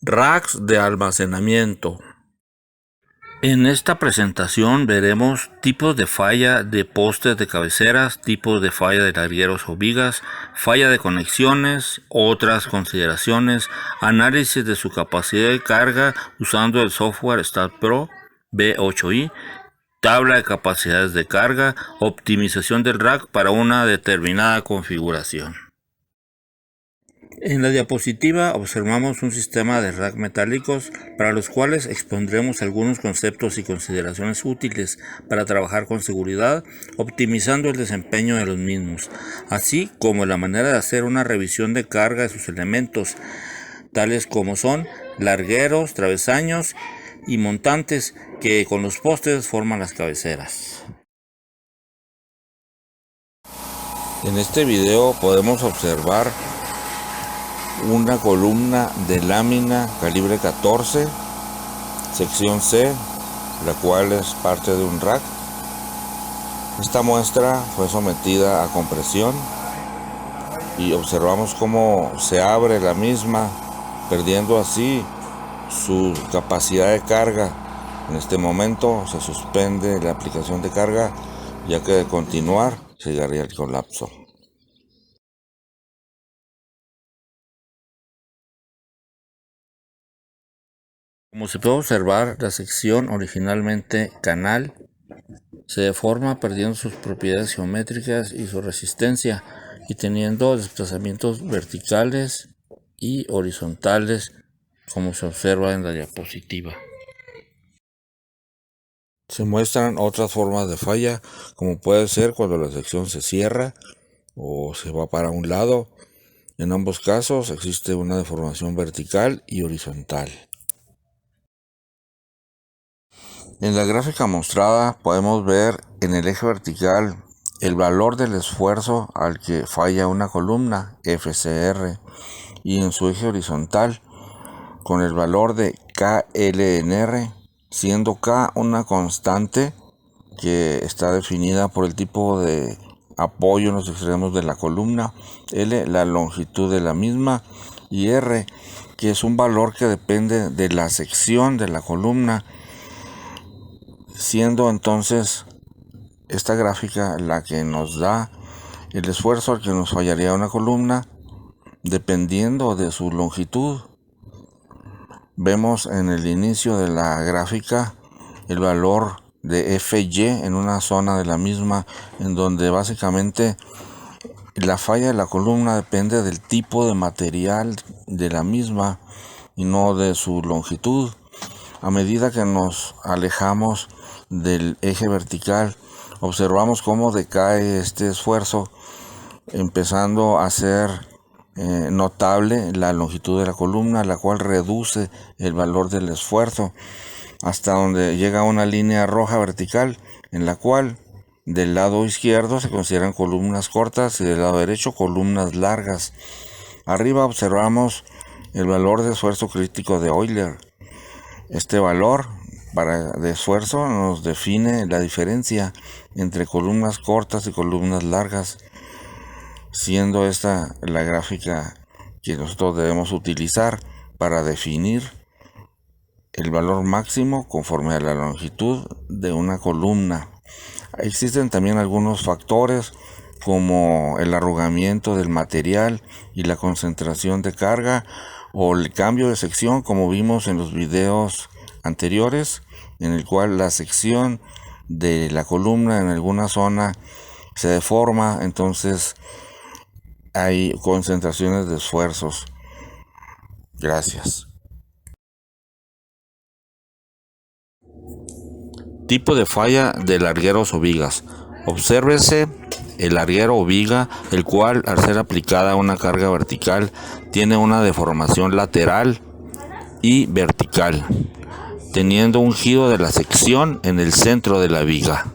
Racks de almacenamiento. En esta presentación veremos tipos de falla de postes de cabeceras, tipos de falla de largueros o vigas, falla de conexiones, otras consideraciones, análisis de su capacidad de carga usando el software StatPro V8i, tabla de capacidades de carga, optimización del rack para una determinada configuración. En la diapositiva observamos un sistema de rack metálicos para los cuales expondremos algunos conceptos y consideraciones útiles para trabajar con seguridad, optimizando el desempeño de los mismos, así como la manera de hacer una revisión de carga de sus elementos, tales como son largueros, travesaños y montantes que con los postes forman las cabeceras. En este video podemos observar una columna de lámina calibre 14, sección C, la cual es parte de un rack. Esta muestra fue sometida a compresión y observamos cómo se abre la misma, perdiendo así su capacidad de carga. En este momento se suspende la aplicación de carga, ya que de continuar llegaría el colapso. Como se puede observar, la sección originalmente canal se deforma perdiendo sus propiedades geométricas y su resistencia y teniendo desplazamientos verticales y horizontales, como se observa en la diapositiva. Se muestran otras formas de falla, como puede ser cuando la sección se cierra o se va para un lado. En ambos casos existe una deformación vertical y horizontal. En la gráfica mostrada podemos ver en el eje vertical el valor del esfuerzo al que falla una columna FCR y en su eje horizontal con el valor de KLNR, siendo K una constante que está definida por el tipo de apoyo en los extremos de la columna, L la longitud de la misma y R que es un valor que depende de la sección de la columna, siendo entonces esta gráfica la que nos da el esfuerzo al que nos fallaría una columna dependiendo de su longitud. Vemos en el inicio de la gráfica el valor de FY en una zona de la misma, en donde básicamente la falla de la columna depende del tipo de material de la misma y no de su longitud. A medida que nos alejamos del eje vertical, observamos cómo decae este esfuerzo, empezando a ser notable la longitud de la columna, la cual reduce el valor del esfuerzo hasta donde llega una línea roja vertical, en la cual del lado izquierdo se consideran columnas cortas y del lado derecho columnas largas. Arriba observamos el valor de esfuerzo crítico de Euler. Este valor de esfuerzo nos define la diferencia entre columnas cortas y columnas largas, siendo esta la gráfica que nosotros debemos utilizar para definir el valor máximo conforme a la longitud de una columna. Existen también algunos factores como el arrugamiento del material y la concentración de carga o el cambio de sección, como vimos en los videos anteriores, en el cual la sección de la columna en alguna zona se deforma, entonces hay concentraciones de esfuerzos. Gracias. Tipo de falla de largueros o vigas. Obsérvese el larguero o viga, el cual al ser aplicada a una carga vertical tiene una deformación lateral y vertical, teniendo un giro de la sección en el centro de la viga.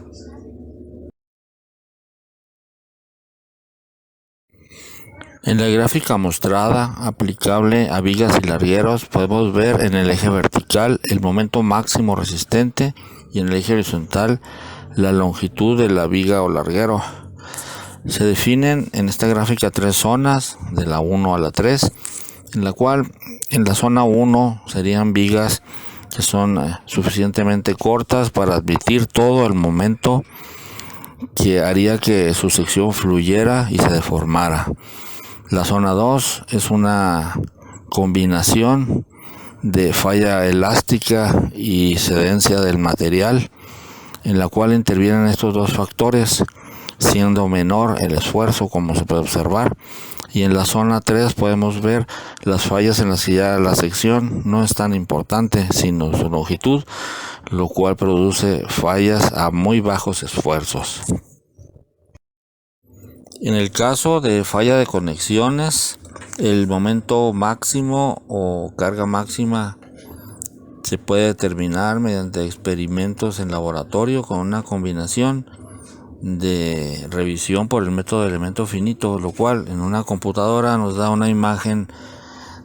En la gráfica mostrada, aplicable a vigas y largueros, podemos ver en el eje vertical el momento máximo resistente y en el eje horizontal la longitud de la viga o larguero. Se definen en esta gráfica tres zonas, de la 1 a la 3, en la cual En la zona 1 serían vigas que son suficientemente cortas para admitir todo el momento que haría que su sección fluyera y se deformara. La zona 2 es una combinación de falla elástica y cedencia del material, en la cual intervienen estos dos factores, siendo menor el esfuerzo, como se puede observar. Y en la zona 3 podemos ver las fallas en las que ya la sección no es tan importante, sino su longitud, lo cual produce fallas a muy bajos esfuerzos. En el caso de falla de conexiones, el momento máximo o carga máxima se puede determinar mediante experimentos en laboratorio con una combinación de revisión por el método de elemento finito, lo cual en una computadora nos da una imagen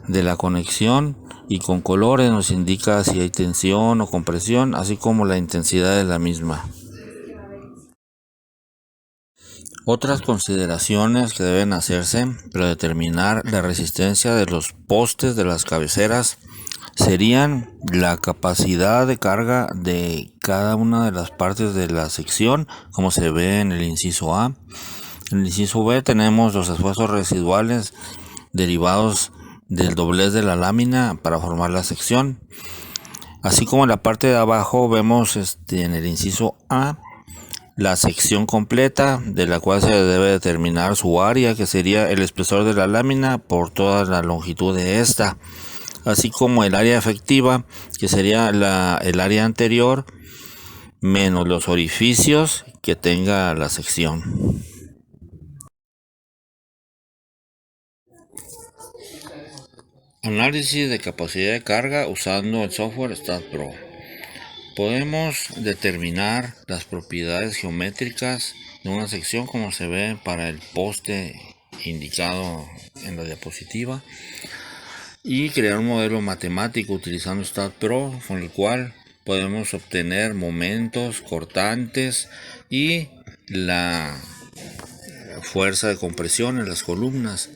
de la conexión y con colores nos indica si hay tensión o compresión, así como la intensidad de la misma. Otras consideraciones que deben hacerse para determinar la resistencia de los postes de las cabeceras serían la capacidad de carga de cada una de las partes de la sección, como se ve en el inciso A. En el inciso B tenemos los esfuerzos residuales derivados del doblez de la lámina para formar la sección. Así como en la parte de abajo vemos en el inciso A la sección completa, de la cual se debe determinar su área, que sería el espesor de la lámina por toda la longitud de esta, así como el área efectiva, que sería el área anterior menos los orificios que tenga la sección. Análisis de capacidad de carga usando el software StatPro. Podemos determinar las propiedades geométricas de una sección, como se ve para el poste indicado en la diapositiva, y crear un modelo matemático utilizando StatPro, con el cual podemos obtener momentos cortantes y la fuerza de compresión en las columnas.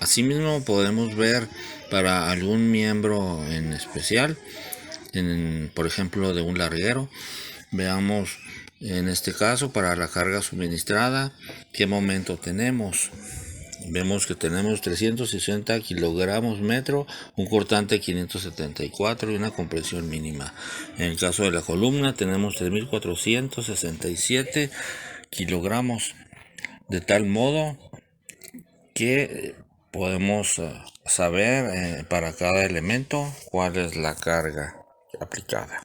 Asimismo podemos ver para algún miembro en especial, por ejemplo de un larguero, veamos en este caso para la carga suministrada qué momento tenemos. Vemos que tenemos 360 kilogramos metro, un cortante 574 y una compresión mínima. En el caso de la columna tenemos 3467 kilogramos, de tal modo que podemos saber para cada elemento cuál es la carga aplicada.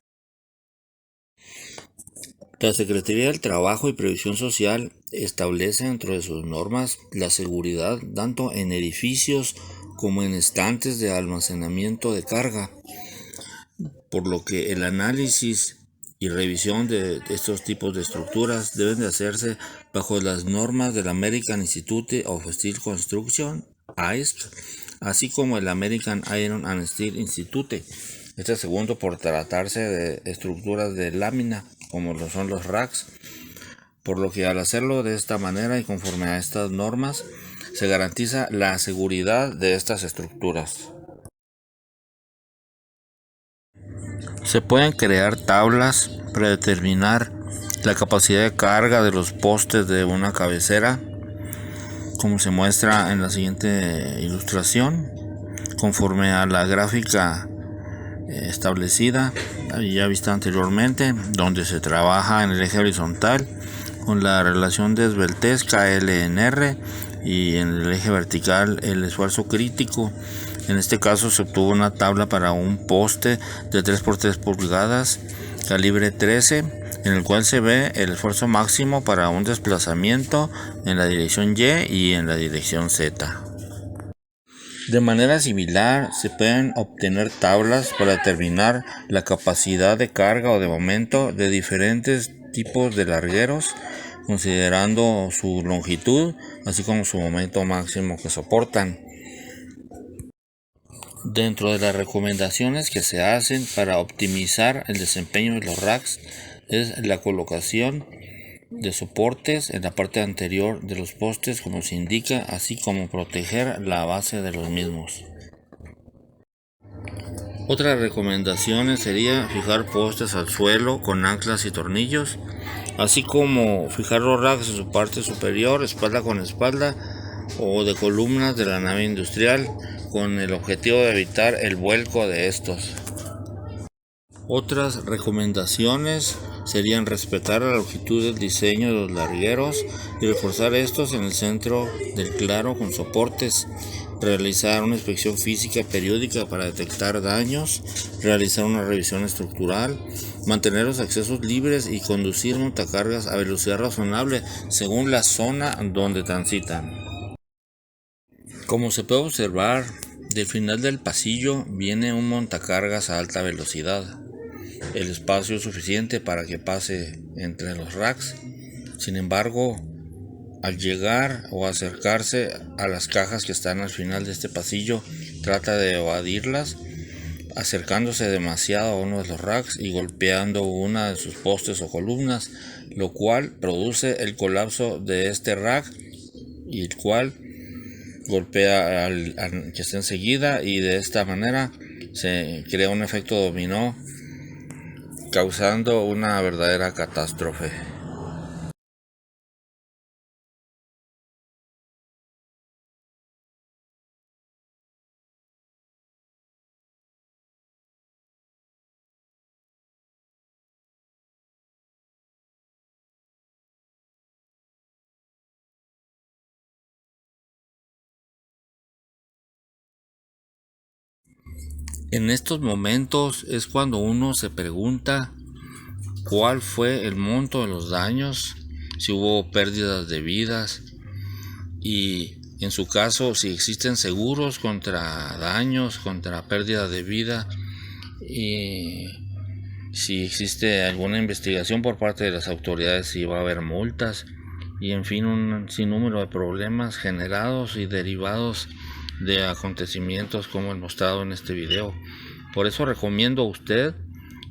La Secretaría del Trabajo y Previsión Social establece dentro de sus normas la seguridad tanto en edificios como en estantes de almacenamiento de carga, por lo que el análisis y revisión de estos tipos de estructuras deben de hacerse bajo las normas del American Institute of Steel Construction, AISC, así como el American Iron and Steel Institute. Este segundo por tratarse de estructuras de lámina, como lo son los racks, por lo que al hacerlo de esta manera y conforme a estas normas, se garantiza la seguridad de estas estructuras. Se pueden crear tablas para determinar la capacidad de carga de los postes de una cabecera, como se muestra en la siguiente ilustración, conforme a la gráfica establecida ya vista anteriormente, donde se trabaja en el eje horizontal con la relación de esbeltez KLNR y en el eje vertical el esfuerzo crítico. En este caso se obtuvo una tabla para un poste de 3x3 pulgadas calibre 13, en el cual se ve el esfuerzo máximo para un desplazamiento en la dirección Y y en la dirección Z. De manera similar, se pueden obtener tablas para determinar la capacidad de carga o de momento de diferentes tipos de largueros, considerando su longitud, así como su momento máximo que soportan. Dentro de las recomendaciones que se hacen para optimizar el desempeño de los racks es la colocación de soportes en la parte anterior de los postes, como se indica, así como proteger la base de los mismos. Otras recomendaciones sería fijar postes al suelo con anclas y tornillos, así como fijar los racks en su parte superior, espalda con espalda, o de columnas de la nave industrial, con el objetivo de evitar el vuelco de estos. Otras recomendaciones serían respetar la longitud del diseño de los largueros y reforzar estos en el centro del claro con soportes, realizar una inspección física periódica para detectar daños, realizar una revisión estructural, mantener los accesos libres y conducir montacargas a velocidad razonable según la zona donde transitan. Como se puede observar, del final del pasillo viene un montacargas a alta velocidad. El espacio es suficiente para que pase entre los racks. Sin embargo, al llegar o acercarse a las cajas que están al final de este pasillo, trata de evadirlas, acercándose demasiado a uno de los racks y golpeando una de sus postes o columnas, lo cual produce el colapso de este rack, y el cual golpea al que está enseguida, y de esta manera se crea un efecto dominó, causando una verdadera catástrofe. En estos momentos es cuando uno se pregunta cuál fue el monto de los daños, si hubo pérdidas de vidas y en su caso si existen seguros contra daños, contra pérdida de vida, y si existe alguna investigación por parte de las autoridades, si va a haber multas y en fin un sinnúmero de problemas generados y derivados de acontecimientos como el mostrado en este video. Por eso recomiendo a usted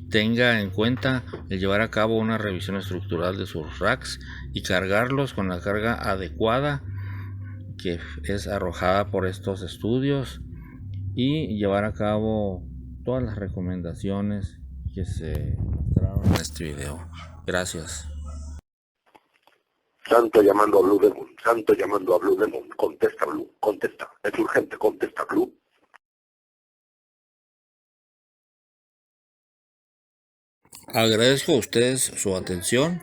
tenga en cuenta el llevar a cabo una revisión estructural de sus racks y cargarlos con la carga adecuada que es arrojada por estos estudios, y llevar a cabo todas las recomendaciones que se mostraron en este video. Gracias. Santo llamando a Blue Demon, Santo llamando a Blue Demon, contesta Blue, contesta, es urgente, contesta Blue. Agradezco a ustedes su atención.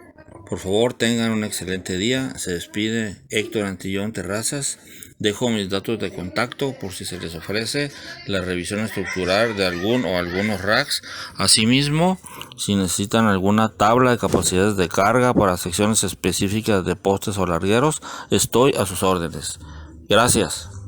Por favor, tengan un excelente día. Se despide Héctor Antillón Terrazas. Dejo mis datos de contacto por si se les ofrece la revisión estructural de algún o algunos racks. Asimismo, si necesitan alguna tabla de capacidades de carga para secciones específicas de postes o largueros, estoy a sus órdenes. Gracias.